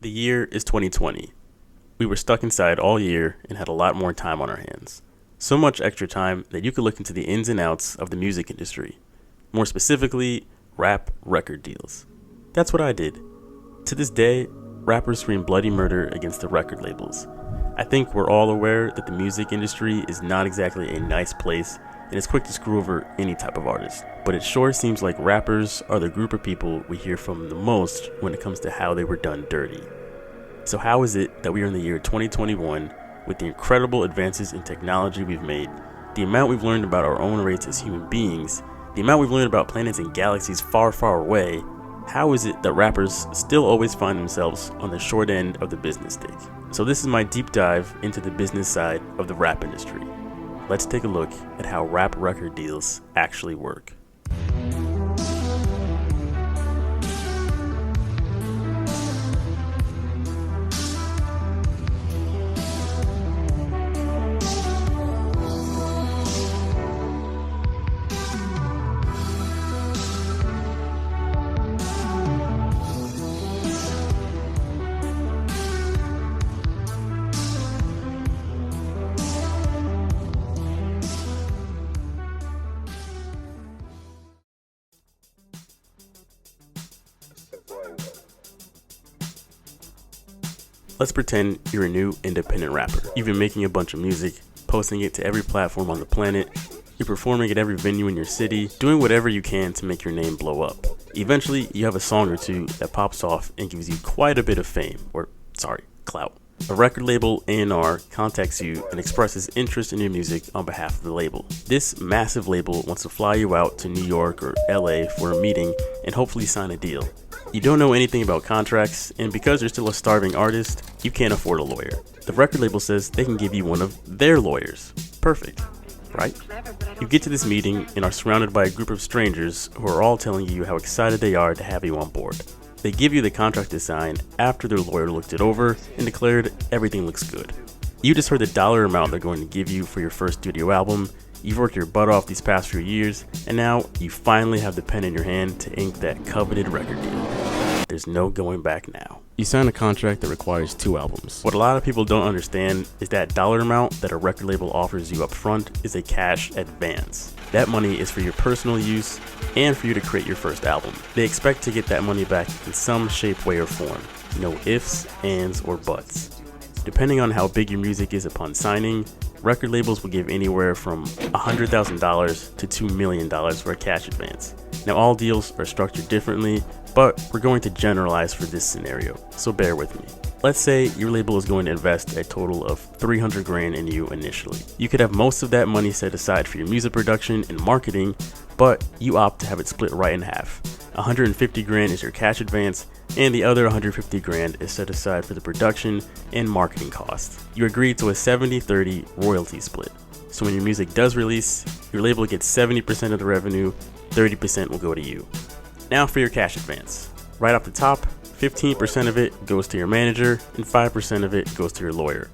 The year is 2020. We were stuck inside all year and had a lot more time on our hands. So much extra time that you could look into the ins and outs of the music industry. More specifically, rap record deals. That's what I did. To this day, rappers scream bloody murder against the record labels. I think we're all aware that the music industry is not exactly a nice place and is quick to screw over any type of artist. But it sure seems like rappers are the group of people we hear from the most when it comes to how they were done dirty. So how is it that we are in the year 2021 with the incredible advances in technology we've made, the amount we've learned about our own rates as human beings, the amount we've learned about planets and galaxies far, far away, how is it that rappers still always find themselves on the short end of the business stick? So this is my deep dive into the business side of the rap industry. Let's take a look at how rap record deals actually work. Let's pretend you're a new independent rapper. You've been making a bunch of music, posting it to every platform on the planet. You're performing at every venue in your city, doing whatever you can to make your name blow up. Eventually, you have a song or two that pops off and gives you quite a bit of fame, clout. A record label, A&R, contacts you and expresses interest in your music on behalf of the label. This massive label wants to fly you out to New York or LA for a meeting and hopefully sign a deal. You don't know anything about contracts, and because you're still a starving artist, you can't afford a lawyer. The record label says they can give you one of their lawyers. Perfect, right? You get to this meeting and are surrounded by a group of strangers who are all telling you how excited they are to have you on board. They give you the contract to sign after their lawyer looked it over and declared everything looks good. You just heard the dollar amount they're going to give you for your first studio album. You've worked your butt off these past few years, and now you finally have the pen in your hand to ink that coveted record deal. There's no going back now. You sign a contract that requires 2 albums. What a lot of people don't understand is that dollar amount that a record label offers you up front is a cash advance. That money is for your personal use and for you to create your first album. They expect to get that money back in some shape, way, or form. No ifs, ands, or buts. Depending on how big your music is upon signing, record labels will give anywhere from $100,000 to $2 million for a cash advance. Now, all deals are structured differently, but we're going to generalize for this scenario, so bear with me. Let's say your label is going to invest a total of $300,000 in you initially. You could have most of that money set aside for your music production and marketing, but you opt to have it split right in half. $150,000 is your cash advance, and the other $150,000 is set aside for the production and marketing costs. You agree to a 70-30 royalty split. So when your music does release, your label gets 70% of the revenue, 30% will go to you. Now for your cash advance. Right off the top, 15% of it goes to your manager and 5% of it goes to your lawyer.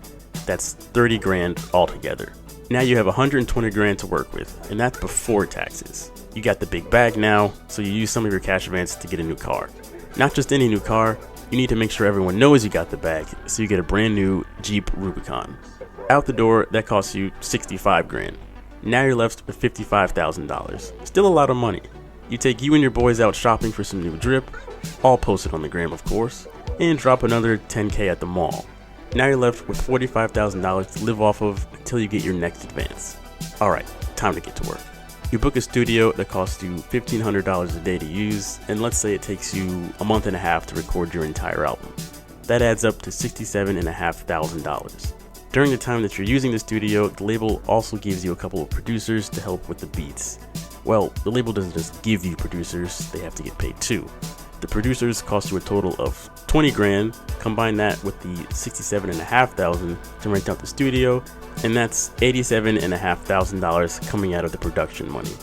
That's $30,000 altogether. Now you have $120,000 to work with, and that's before taxes. You got the big bag now, so you use some of your cash advance to get a new car. Not just any new car, you need to make sure everyone knows you got the bag, so you get a brand new Jeep Rubicon. Out the door, that costs you $65,000. Now you're left with $55,000. Still a lot of money. You take you and your boys out shopping for some new drip, all posted on the gram of course, and drop another $10,000 at the mall. Now you're left with $45,000 to live off of until you get your next advance. Alright, time to get to work. You book a studio that costs you $1,500 a day to use, and let's say it takes you a month and a half to record your entire album. That adds up to $67,500. During the time that you're using the studio, the label also gives you a couple of producers to help with the beats. Well, the label doesn't just give you producers, they have to get paid too. The producers cost you a total of $20,000, combine that with the $67,500 to rent out the studio, and that's $87,500 coming out of the production money.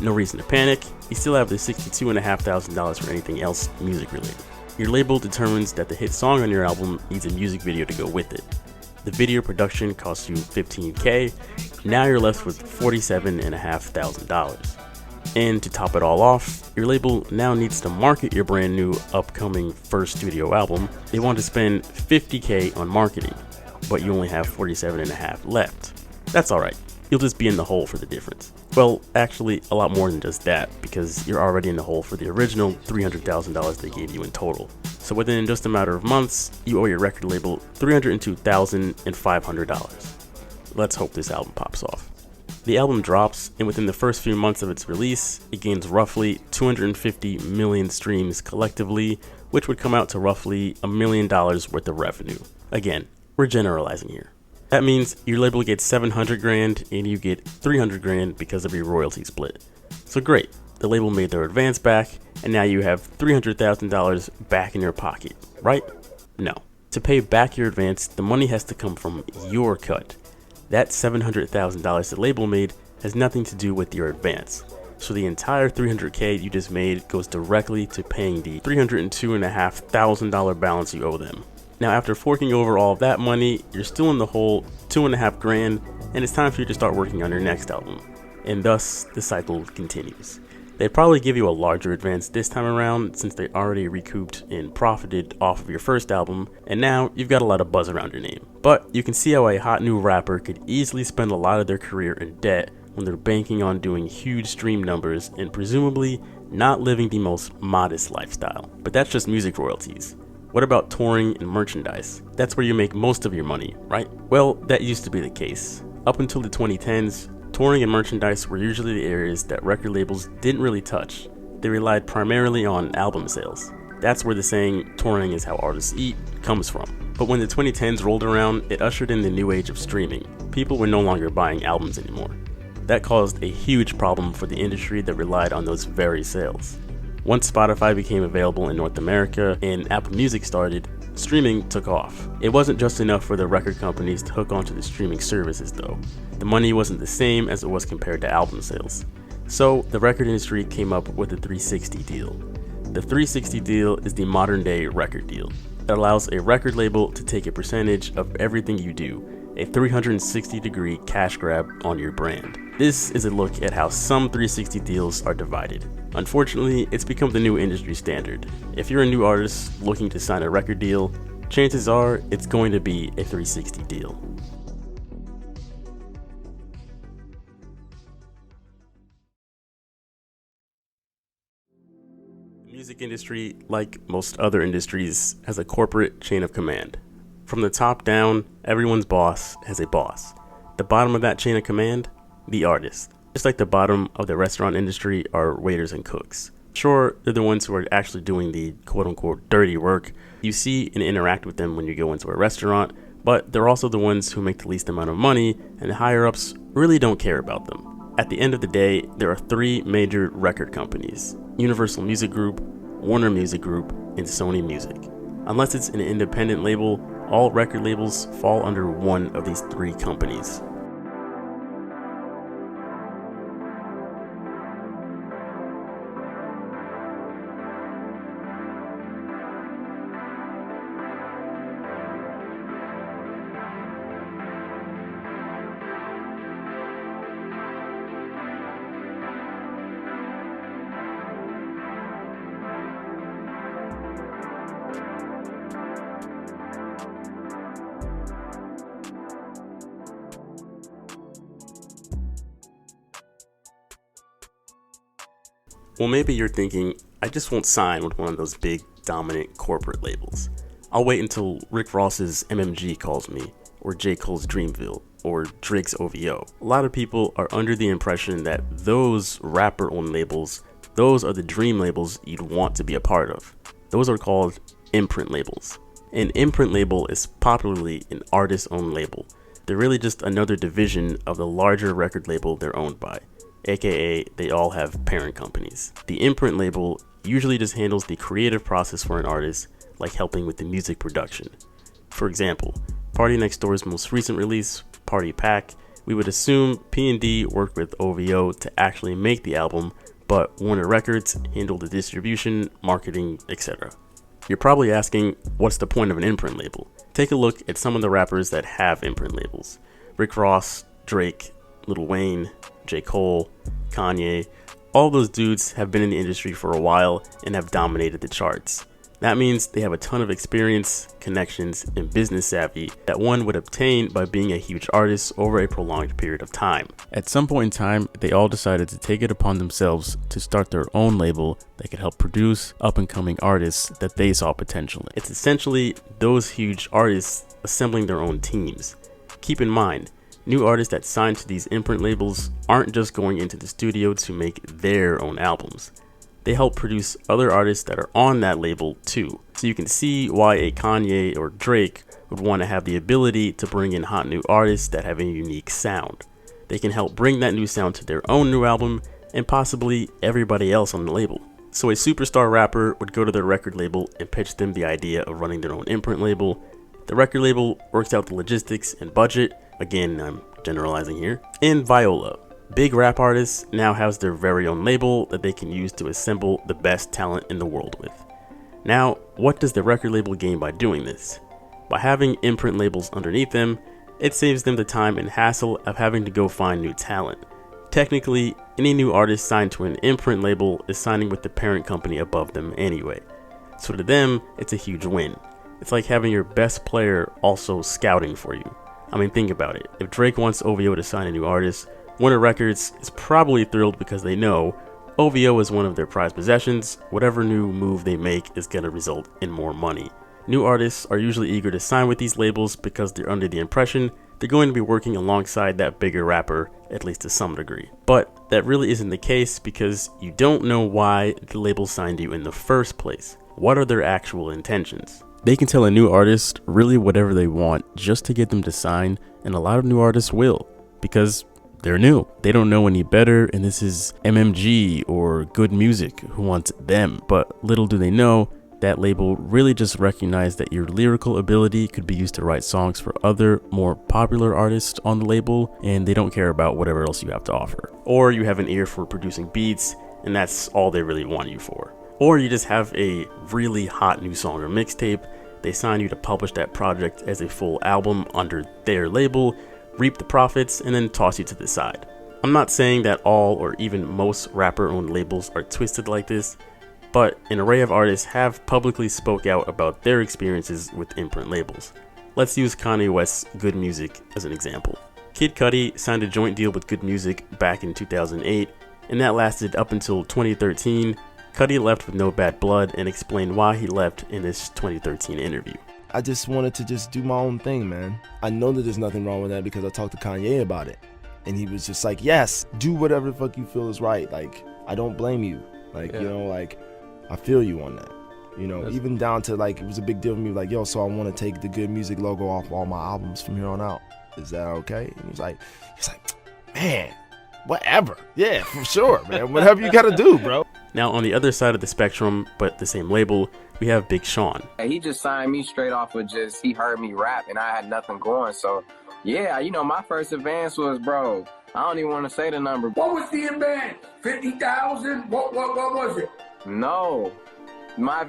No reason to panic, you still have the $62,500 for anything else music related. Your label determines that the hit song on your album needs a music video to go with it. The video production costs you $15,000, now you're left with $47,500. And to top it all off, your label now needs to market your brand new upcoming first studio album. They want to spend $50K on marketing, but you only have $47.5 left. That's alright, you'll just be in the hole for the difference. Well, actually, a lot more than just that, because you're already in the hole for the original $300,000 they gave you in total. So within just a matter of months, you owe your record label $302,500. Let's hope this album pops off. The album drops, and within the first few months of its release, it gains roughly 250 million streams collectively, which would come out to roughly $1 million worth of revenue. Again, we're generalizing here. That means your label gets 700 grand and you get 300 grand because of your royalty split. So great, the label made their advance back, and now you have $300,000 back in your pocket, right? No. To pay back your advance, the money has to come from your cut. That $700,000 the label made has nothing to do with your advance. So the entire $300K you just made goes directly to paying the $302,500 balance you owe them. Now after forking over all of that money, you're still in the hole $2.5 grand, and it's time for you to start working on your next album. And thus, the cycle continues. They'd probably give you a larger advance this time around since they already recouped and profited off of your first album, and now you've got a lot of buzz around your name. But you can see how a hot new rapper could easily spend a lot of their career in debt when they're banking on doing huge stream numbers and presumably not living the most modest lifestyle. But that's just music royalties. What about touring and merchandise? That's where you make most of your money, right? Well, that used to be the case. Up until the 2010s, touring and merchandise were usually the areas that record labels didn't really touch. They relied primarily on album sales. That's where the saying, touring is how artists eat, comes from. But when the 2010s rolled around, it ushered in the new age of streaming. People were no longer buying albums anymore. That caused a huge problem for the industry that relied on those very sales. Once Spotify became available in North America and Apple Music started, streaming took off. It wasn't just enough for the record companies to hook onto the streaming services though. The money wasn't the same as it was compared to album sales. So the record industry came up with a 360 deal. The 360 deal is the modern day record deal. It allows a record label to take a percentage of everything you do, a 360-degree cash grab on your brand. This is a look at how some 360 deals are divided. Unfortunately, it's become the new industry standard. If you're a new artist looking to sign a record deal, chances are it's going to be a 360 deal. The music industry, like most other industries, has a corporate chain of command. From the top down, everyone's boss has a boss. The bottom of that chain of command, the artist. Just like the bottom of the restaurant industry are waiters and cooks. Sure, they're the ones who are actually doing the quote-unquote dirty work. You see and interact with them when you go into a restaurant, but they're also the ones who make the least amount of money, and the higher-ups really don't care about them. At the end of the day, there are three major record companies: Universal Music Group, Warner Music Group, and Sony Music. Unless it's an independent label, all record labels fall under one of these three companies. Well, maybe you're thinking, I just won't sign with one of those big, dominant corporate labels. I'll wait until Rick Ross's MMG calls me, or J. Cole's Dreamville, or Drake's OVO. A lot of people are under the impression that those rapper-owned labels, those are the dream labels you'd want to be a part of. Those are called imprint labels. An imprint label is popularly an artist-owned label. They're really just another division of the larger record label they're owned by. AKA, they all have parent companies. The imprint label usually just handles the creative process for an artist, like helping with the music production. For example, Party Next Door's most recent release, Party Pack, we would assume P&D worked with OVO to actually make the album, but Warner Records handled the distribution, marketing, etc. You're probably asking, what's the point of an imprint label? Take a look at some of the rappers that have imprint labels. Rick Ross, Drake, Lil Wayne, J. Cole, Kanye. All those dudes have been in the industry for a while and have dominated the charts. That means they have a ton of experience, connections, and business savvy that one would obtain by being a huge artist over a prolonged period of time. At some point in time, they all decided to take it upon themselves to start their own label that could help produce up-and-coming artists that they saw potential in. It's essentially those huge artists assembling their own teams. Keep in mind, new artists that sign to these imprint labels aren't just going into the studio to make their own albums. They help produce other artists that are on that label too. So you can see why a Kanye or Drake would want to have the ability to bring in hot new artists that have a unique sound. They can help bring that new sound to their own new album and possibly everybody else on the label. So a superstar rapper would go to their record label and pitch them the idea of running their own imprint label. The record label works out the logistics and budget. Again, I'm generalizing here. And Viola, big rap artists, now has their very own label that they can use to assemble the best talent in the world with. Now, what does the record label gain by doing this? By having imprint labels underneath them, it saves them the time and hassle of having to go find new talent. Technically, any new artist signed to an imprint label is signing with the parent company above them anyway. So to them, it's a huge win. It's like having your best player also scouting for you. I mean, think about it. If Drake wants OVO to sign a new artist, Warner Records is probably thrilled because they know OVO is one of their prized possessions. Whatever new move they make is going to result in more money. New artists are usually eager to sign with these labels because they're under the impression they're going to be working alongside that bigger rapper, at least to some degree. But that really isn't the case because you don't know why the label signed you in the first place. What are their actual intentions? They can tell a new artist really whatever they want just to get them to sign, and a lot of new artists will, because they're new. They don't know any better, and this is MMG or Good Music who wants them. But little do they know, that label really just recognized that your lyrical ability could be used to write songs for other, more popular artists on the label, and they don't care about whatever else you have to offer. Or you have an ear for producing beats, and that's all they really want you for. Or you just have a really hot new song or mixtape, they sign you to publish that project as a full album under their label, reap the profits, and then toss you to the side. I'm not saying that all or even most rapper-owned labels are twisted like this, but an array of artists have publicly spoke out about their experiences with imprint labels. Let's use Kanye West's Good Music as an example. Kid Cudi signed a joint deal with Good Music back in 2008, and that lasted up until 2013. Cudi left with no bad blood and explained why he left in this 2013 interview. I just wanted to just do my own thing, man. I know that there's nothing wrong with that because I talked to Kanye about it. And he was just like, yes, do whatever the fuck you feel is right. Like, I don't blame you. Like, you know, like, I feel you on that. You know, even down to like, it was a big deal for me. Like, yo, so I want to take the Good Music logo off all my albums from here on out. Is that okay? And he's like, man, whatever. Yeah, for sure, man. Whatever you got to do, bro. Now, on the other side of the spectrum, but the same label, we have Big Sean. He just signed me straight off of just, he heard me rap and I had nothing going. So, yeah, you know, my first advance was, bro, I don't even want to say the number. What was the advance? 50,000? What was it? No. My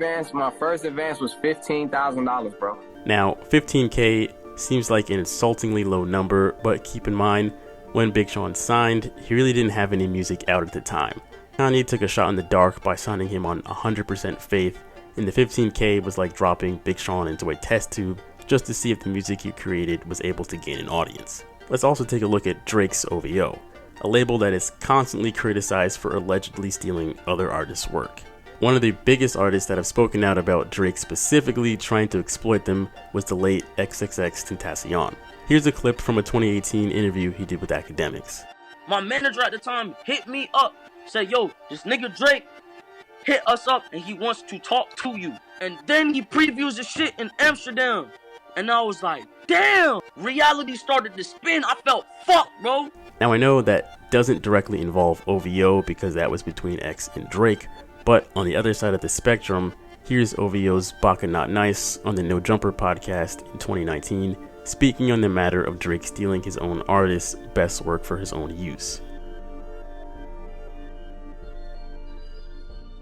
first advance was $15,000, bro. Now, $15K seems like an insultingly low number, but keep in mind, when Big Sean signed, he really didn't have any music out at the time. Kanye took a shot in the dark by signing him on 100% faith, and the $15K was like dropping Big Sean into a test tube just to see if the music he created was able to gain an audience. Let's also take a look at Drake's OVO, a label that is constantly criticized for allegedly stealing other artists' work. One of the biggest artists that have spoken out about Drake specifically trying to exploit them was the late XXXTentacion. Here's a clip from a 2018 interview he did with Academics. My manager at the time hit me up, said, yo, this nigga Drake hit us up and he wants to talk to you. And then he previews the shit in Amsterdam. And I was like, damn, reality started to spin. I felt fucked, bro. Now I know that doesn't directly involve OVO because that was between X and Drake, but on the other side of the spectrum, here's OVO's Baka Not Nice on the No Jumper podcast in 2019, speaking on the matter of Drake stealing his own artist's best work for his own use.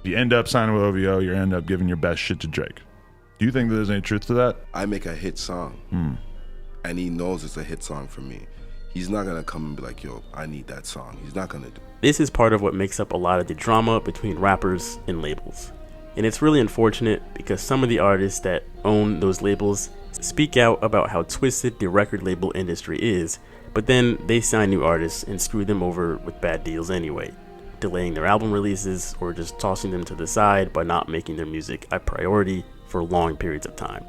You end up signing with OVO, you end up giving your best shit to Drake. Do you think that there's any truth to that? I make a hit song, and he knows it's a hit song for me. he's not gonna come and be like, yo, I need that song. He's not gonna do. This is part of what makes up a lot of the drama between rappers and labels. And it's really unfortunate because some of the artists that own those labels speak out about how twisted the record label industry is, but then they sign new artists and screw them over with bad deals anyway, delaying their album releases or just tossing them to the side by not making their music a priority for long periods of time.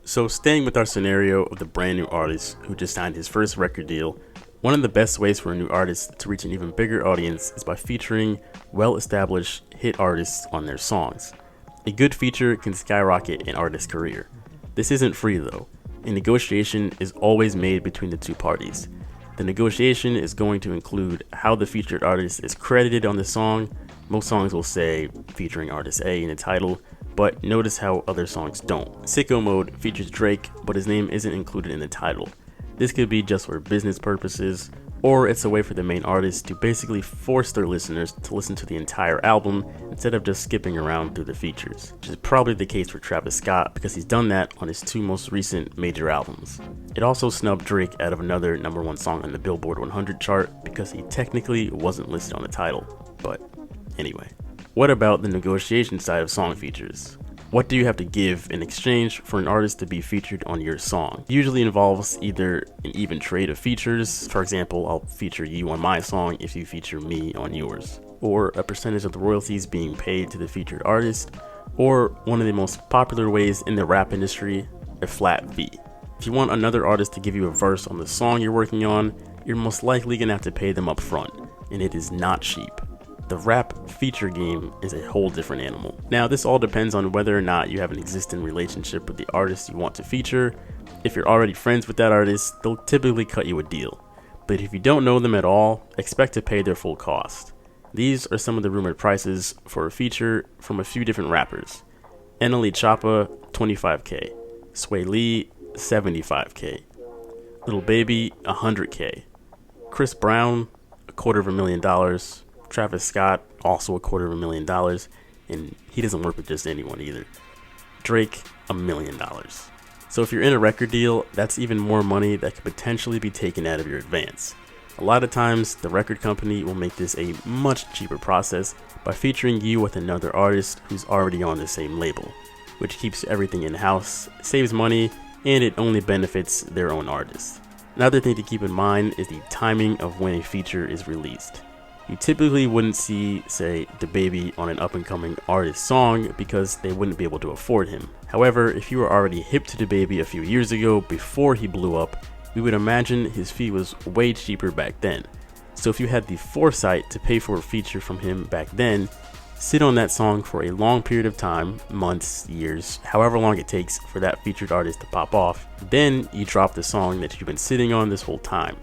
So staying with our scenario of the brand new artist who just signed his first record deal, one of the best ways for a new artist to reach an even bigger audience is by featuring well-established hit artists on their songs. A good feature can skyrocket an artist's career. This isn't free though. A negotiation is always made between the two parties. The negotiation is going to include how the featured artist is credited on the song. Most songs will say featuring artist A in the title, but notice how other songs don't. Sicko Mode features Drake, but his name isn't included in the title. This could be just for business purposes, or it's a way for the main artist to basically force their listeners to listen to the entire album instead of just skipping around through the features, which is probably the case for Travis Scott because he's done that on his two most recent major albums. It also snubbed Drake out of another #1 song on the Billboard 100 chart because he technically wasn't listed on the title, but anyway. What about the negotiation side of song features? What do you have to give in exchange for an artist to be featured on your song? It usually involves either an even trade of features, for example, I'll feature you on my song if you feature me on yours, or a percentage of the royalties being paid to the featured artist, or one of the most popular ways in the rap industry, a flat fee. If you want another artist to give you a verse on the song you're working on, you're most likely gonna have to pay them up front, and it is not cheap. The rap feature game is a whole different animal. Now, this all depends on whether or not you have an existing relationship with the artist you want to feature. If you're already friends with that artist, they'll typically cut you a deal. But if you don't know them at all, expect to pay their full cost. These are some of the rumored prices for a feature from a few different rappers. Untitled Chapter, $25K. Sway Lee, $75K. Lil Baby, $100K. Chris Brown, $250,000. Travis Scott, also $250,000, and he doesn't work with just anyone either. Drake, $1 million. So if you're in a record deal, that's even more money that could potentially be taken out of your advance. A lot of times, the record company will make this a much cheaper process by featuring you with another artist who's already on the same label, which keeps everything in-house, saves money, and it only benefits their own artists. Another thing to keep in mind is the timing of when a feature is released. You typically wouldn't see, say, DaBaby on an up-and-coming artist song because they wouldn't be able to afford him. However, if you were already hip to DaBaby a few years ago before he blew up, we would imagine his fee was way cheaper back then. So if you had the foresight to pay for a feature from him back then, sit on that song for a long period of time, months, years, however long it takes for that featured artist to pop off, then you drop the song that you've been sitting on this whole time.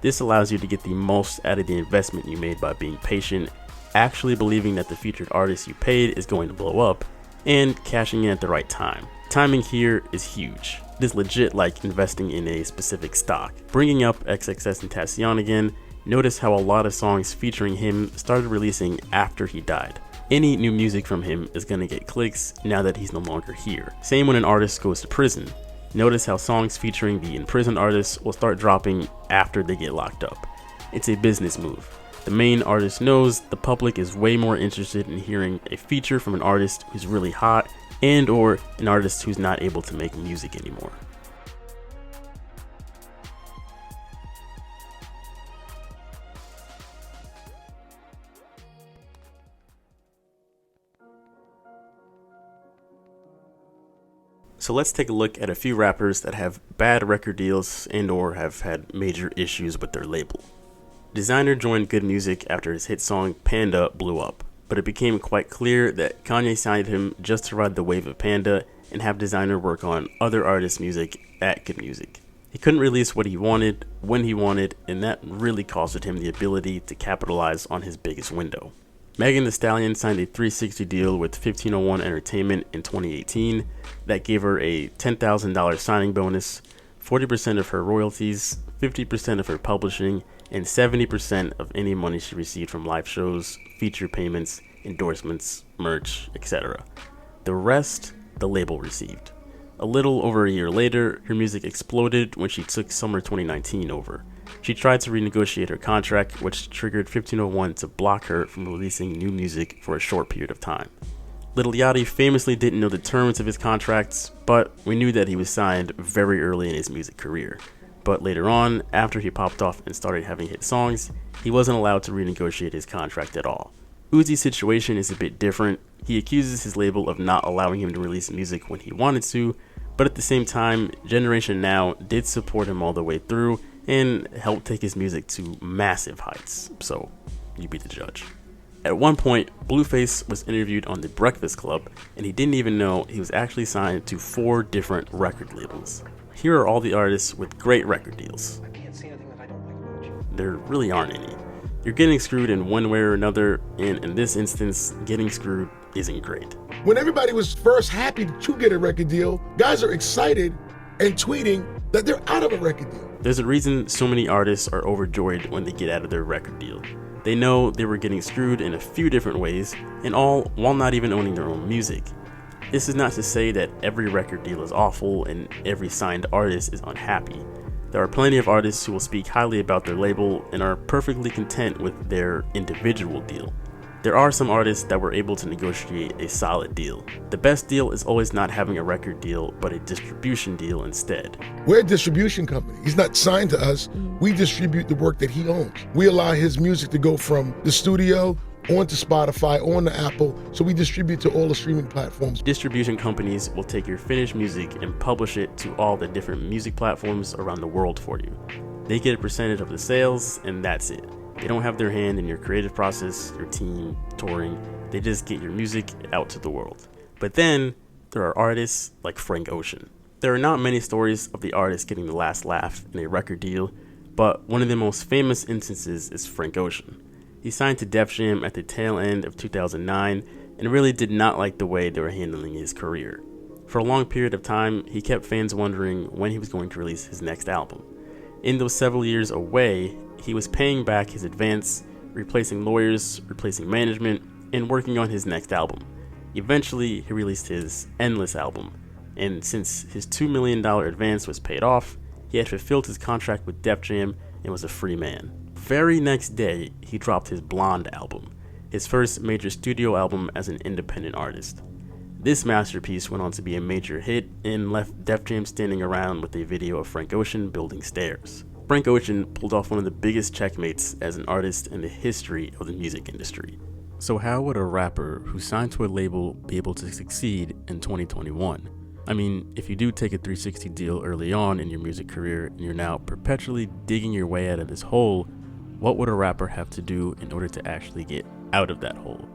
This allows you to get the most out of the investment you made by being patient, actually believing that the featured artist you paid is going to blow up, and cashing in at the right time. Timing here is huge. It is legit like investing in a specific stock. Bringing up XXXTentacion again, notice how a lot of songs featuring him started releasing after he died. Any new music from him is going to get clicks now that he's no longer here. Same when an artist goes to prison. Notice how songs featuring the imprisoned artists will start dropping after they get locked up. It's a business move. The main artist knows the public is way more interested in hearing a feature from an artist who's really hot and or an artist who's not able to make music anymore. So let's take a look at a few rappers that have bad record deals and or have had major issues with their label. Designer joined Good Music after his hit song Panda blew up, but it became quite clear that Kanye signed him just to ride the wave of Panda and have Designer work on other artists' music at Good Music. He couldn't release what he wanted, when he wanted, and that really costed him the ability to capitalize on his biggest window. Megan Thee Stallion signed a 360 deal with 1501 Entertainment in 2018 that gave her a $10,000 signing bonus, 40% of her royalties, 50% of her publishing, and 70% of any money she received from live shows, feature payments, endorsements, merch, etc. The rest, the label received. A little over a year later, her music exploded when she took summer 2019 over. She tried to renegotiate her contract, which triggered 1501 to block her from releasing new music for a short period of time. Lil Yachty famously didn't know the terms of his contracts, but we knew that he was signed very early in his music career. But later on, after he popped off and started having hit songs, he wasn't allowed to renegotiate his contract at all. Uzi's situation is a bit different. He accuses his label of not allowing him to release music when he wanted to, but at the same time, Generation Now did support him all the way through and helped take his music to massive heights. So, you be the judge. At one point, Blueface was interviewed on The Breakfast Club, and he didn't even know he was actually signed to 4 different record labels. Here are all the artists with great record deals. There really aren't any. You're getting screwed in one way or another, and in this instance, getting screwed isn't great. When everybody was first happy to get a record deal, guys are excited and tweeting that they're out of a record deal. There's a reason so many artists are overjoyed when they get out of their record deal. They know they were getting screwed in a few different ways, and all while not even owning their own music. This is not to say that every record deal is awful and every signed artist is unhappy. There are plenty of artists who will speak highly about their label and are perfectly content with their individual deal. There are some artists that were able to negotiate a solid deal. The best deal is always not having a record deal, but a distribution deal instead. We're a distribution company. He's not signed to us. We distribute the work that he owns. We allow his music to go from the studio onto Spotify, on to Apple, so we distribute to all the streaming platforms. Distribution companies will take your finished music and publish it to all the different music platforms around the world for you. They get a percentage of the sales, and that's it. They don't have their hand in your creative process, your team, touring. They just get your music out to the world. But then, there are artists like Frank Ocean. There are not many stories of the artist getting the last laugh in a record deal, but one of the most famous instances is Frank Ocean. He signed to Def Jam at the tail end of 2009 and really did not like the way they were handling his career. For a long period of time, he kept fans wondering when he was going to release his next album. In those several years away, he was paying back his advance, replacing lawyers, replacing management, and working on his next album. Eventually, he released his Endless album, and since his $2 million advance was paid off, he had fulfilled his contract with Def Jam and was a free man. Very next day, he dropped his Blonde album, his first major studio album as an independent artist. This masterpiece went on to be a major hit and left Def Jam standing around with a video of Frank Ocean building stairs. Frank Ocean pulled off one of the biggest checkmates as an artist in the history of the music industry. So how would a rapper who signed to a label be able to succeed in 2021? I mean, if you do take a 360 deal early on in your music career and you're now perpetually digging your way out of this hole, what would a rapper have to do in order to actually get out of that hole?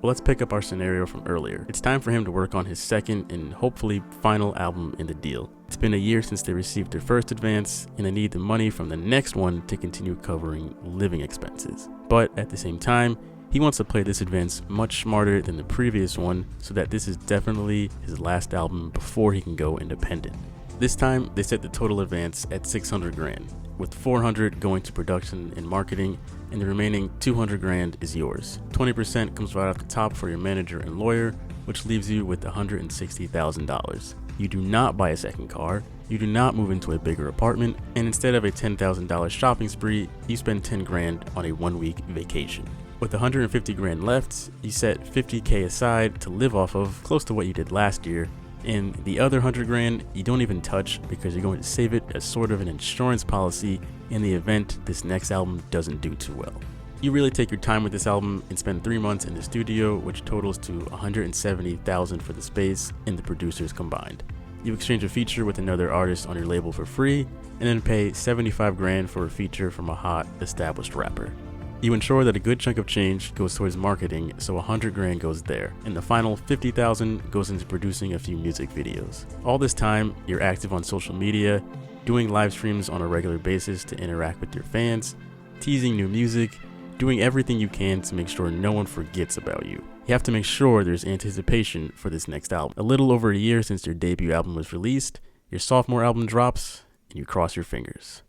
Well, let's pick up our scenario from earlier. It's time for him to work on his second and hopefully final album in the deal. It's been a year since they received their first advance, and they need the money from the next one to continue covering living expenses. But at the same time, he wants to play this advance much smarter than the previous one, so that this is definitely his last album before he can go independent. This time, they set the total advance at $600,000, with $400 going to production and marketing, and the remaining $200,000 is yours. 20% comes right off the top for your manager and lawyer, which leaves you with $160,000. You do not buy a second car, you do not move into a bigger apartment, and instead of a $10,000 shopping spree, you spend $10,000 on a 1-week vacation. With $150,000 left, you set $50,000 aside to live off of, close to what you did last year, and the other $100,000 you don't even touch because you're going to save it as sort of an insurance policy in the event this next album doesn't do too well. You really take your time with this album and spend 3 months in the studio, which totals to $170,000 for the space and the producers combined. You exchange a feature with another artist on your label for free, and then pay $75,000 for a feature from a hot, established rapper. You ensure that a good chunk of change goes towards marketing, so $100,000 goes there, and the final $50,000 goes into producing a few music videos. All this time, you're active on social media, doing live streams on a regular basis to interact with your fans, teasing new music, doing everything you can to make sure no one forgets about you. You have to make sure there's anticipation for this next album. A little over a year since your debut album was released, your sophomore album drops, and you cross your fingers.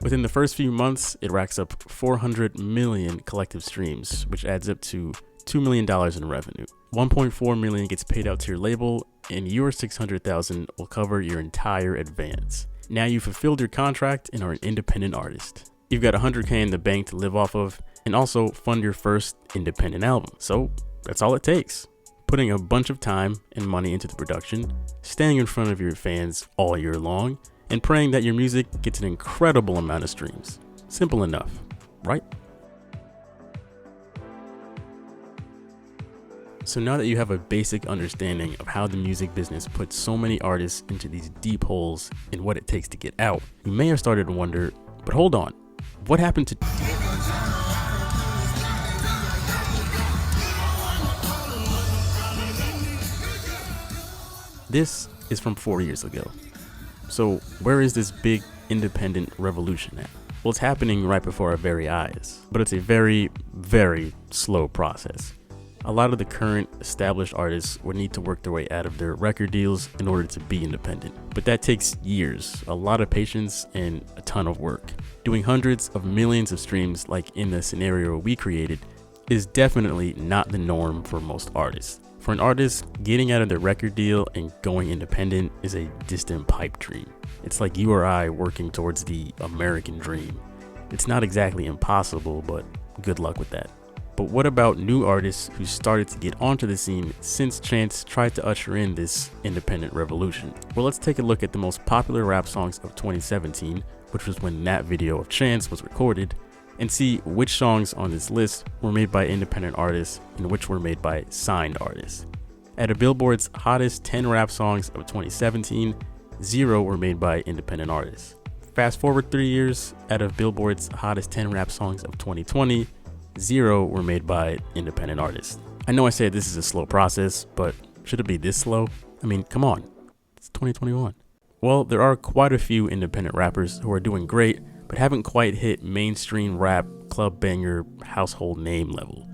Within the first few months, it racks up 400 million collective streams, which adds up to $2 million in revenue. 1.4 million gets paid out to your label, and your 600,000 will cover your entire advance. Now you've fulfilled your contract and are an independent artist. You've got 100K in the bank to live off of, and also fund your first independent album. So that's all it takes. Putting a bunch of time and money into the production, staying in front of your fans all year long, and praying that your music gets an incredible amount of streams. Simple enough, right? So now that you have a basic understanding of how the music business puts so many artists into these deep holes and what it takes to get out, you may have started to wonder, but hold on, what happened to... This is from 4 years ago. So where is this big independent revolution at? Well, it's happening right before our very eyes, but it's a very, very slow process. A lot of the current established artists would need to work their way out of their record deals in order to be independent. But that takes years, a lot of patience, and a ton of work. Doing hundreds of millions of streams like in the scenario we created is definitely not the norm for most artists. For an artist, getting out of their record deal and going independent is a distant pipe dream. It's like you or I working towards the American dream. It's not exactly impossible, but good luck with that. But what about new artists who started to get onto the scene since Chance tried to usher in this independent revolution? Well, let's take a look at the most popular rap songs of 2017, which was when that video of Chance was recorded, and see which songs on this list were made by independent artists and which were made by signed artists. Out of Billboard's hottest 10 rap songs of 2017, 0 were made by independent artists. Fast forward 3 years, out of Billboard's hottest 10 rap songs of 2020, 0 were made by independent artists. I know I said this is a slow process, but should it be this slow? I mean, come on, it's 2021. Well, there are quite a few independent rappers who are doing great, but haven't quite hit mainstream rap, club banger, household name level.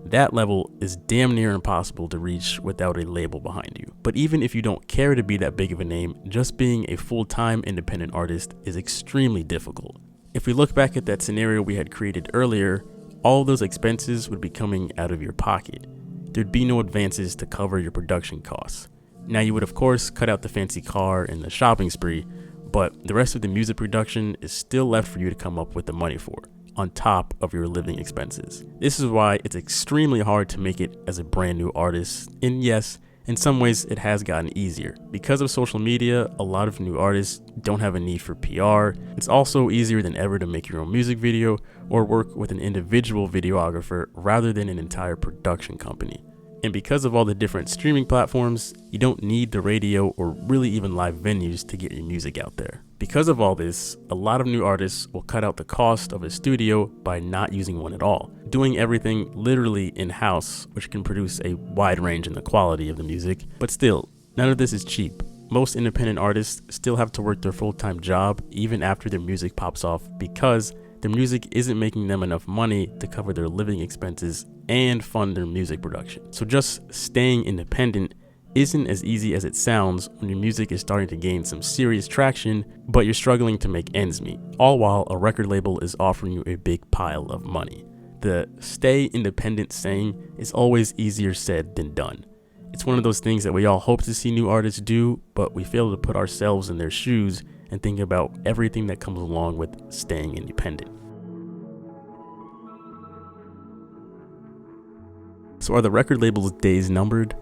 That level is damn near impossible to reach without a label behind you. But even if you don't care to be that big of a name, just being a full-time independent artist is extremely difficult. If we look back at that scenario we had created earlier, all of those expenses would be coming out of your pocket. There'd be no advances to cover your production costs. Now you would of course cut out the fancy car and the shopping spree, but the rest of the music production is still left for you to come up with the money for, on top of your living expenses. This is why it's extremely hard to make it as a brand new artist, and yes, in some ways it has gotten easier. Because of social media, a lot of new artists don't have a need for PR. It's also easier than ever to make your own music video or work with an individual videographer rather than an entire production company. And because of all the different streaming platforms, you don't need the radio or really even live venues to get your music out there. Because of all this, a lot of new artists will cut out the cost of a studio by not using one at all, doing everything literally in-house, which can produce a wide range in the quality of the music. But still, none of this is cheap. Most independent artists still have to work their full-time job even after their music pops off because their music isn't making them enough money to cover their living expenses and fund their music production. So just staying independent isn't as easy as it sounds when your music is starting to gain some serious traction, but you're struggling to make ends meet, all while a record label is offering you a big pile of money. The stay independent saying is always easier said than done. It's one of those things that we all hope to see new artists do, but we fail to put ourselves in their shoes and think about everything that comes along with staying independent. So are the record label's days numbered?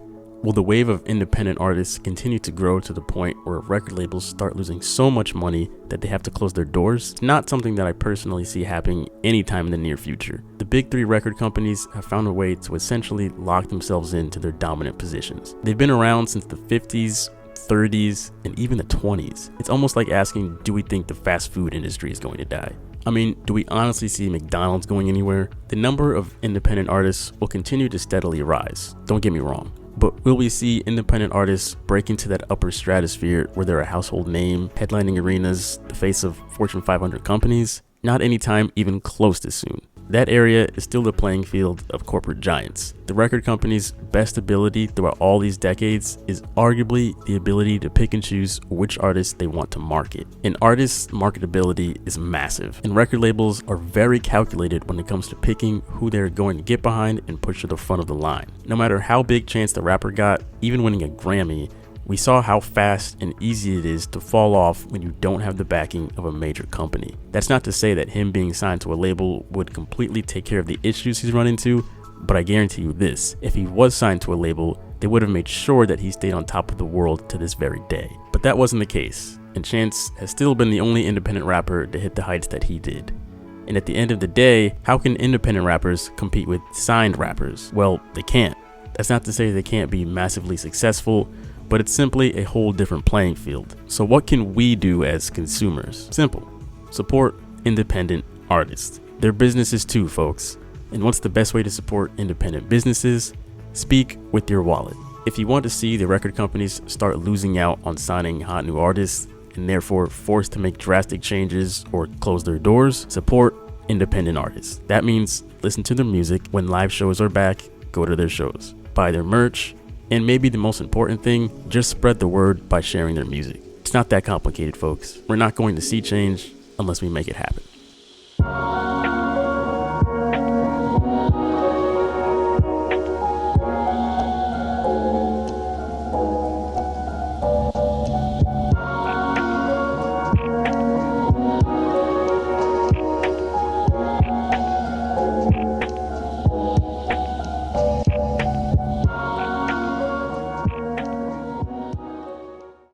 Will the wave of independent artists continue to grow to the point where record labels start losing so much money that they have to close their doors? Not something that I personally see happening anytime in the near future. The big three record companies have found a way to essentially lock themselves into their dominant positions. They've been around since the 50s, 30s, and even the 20s. It's almost like asking, do we think the fast food industry is going to die? I mean, do we honestly see McDonald's going anywhere? The number of independent artists will continue to steadily rise, don't get me wrong. But will we see independent artists break into that upper stratosphere where they're a household name, headlining arenas, the face of Fortune 500 companies? Not anytime even close to soon. that area is still the playing field of corporate giants. The record company's best ability throughout all these decades is arguably the ability to pick and choose which artists they want to market. An artist's marketability is massive, and record labels are very calculated when it comes to picking who they're going to get behind and push to the front of the line. No matter how big Chance the Rapper got, even winning a Grammy, we saw how fast and easy it is to fall off when you don't have the backing of a major company. That's not to say that him being signed to a label would completely take care of the issues he's run into, but I guarantee you this, if he was signed to a label, they would have made sure that he stayed on top of the world to this very day. But that wasn't the case, and Chance has still been the only independent rapper to hit the heights that he did. And at the end of the day, how can independent rappers compete with signed rappers? Well, they can't. That's not to say they can't be massively successful, but it's simply a whole different playing field. So what can we do as consumers? Simple. Support independent artists. They're businesses too, folks. And what's the best way to support independent businesses? Speak with your wallet. If you want to see the record companies start losing out on signing hot new artists and therefore forced to make drastic changes or close their doors, support independent artists. That means listen to their music. When live shows are back, go to their shows. Buy their merch. And maybe the most important thing, just spread the word by sharing their music. It's not that complicated, folks. We're not going to see change unless we make it happen.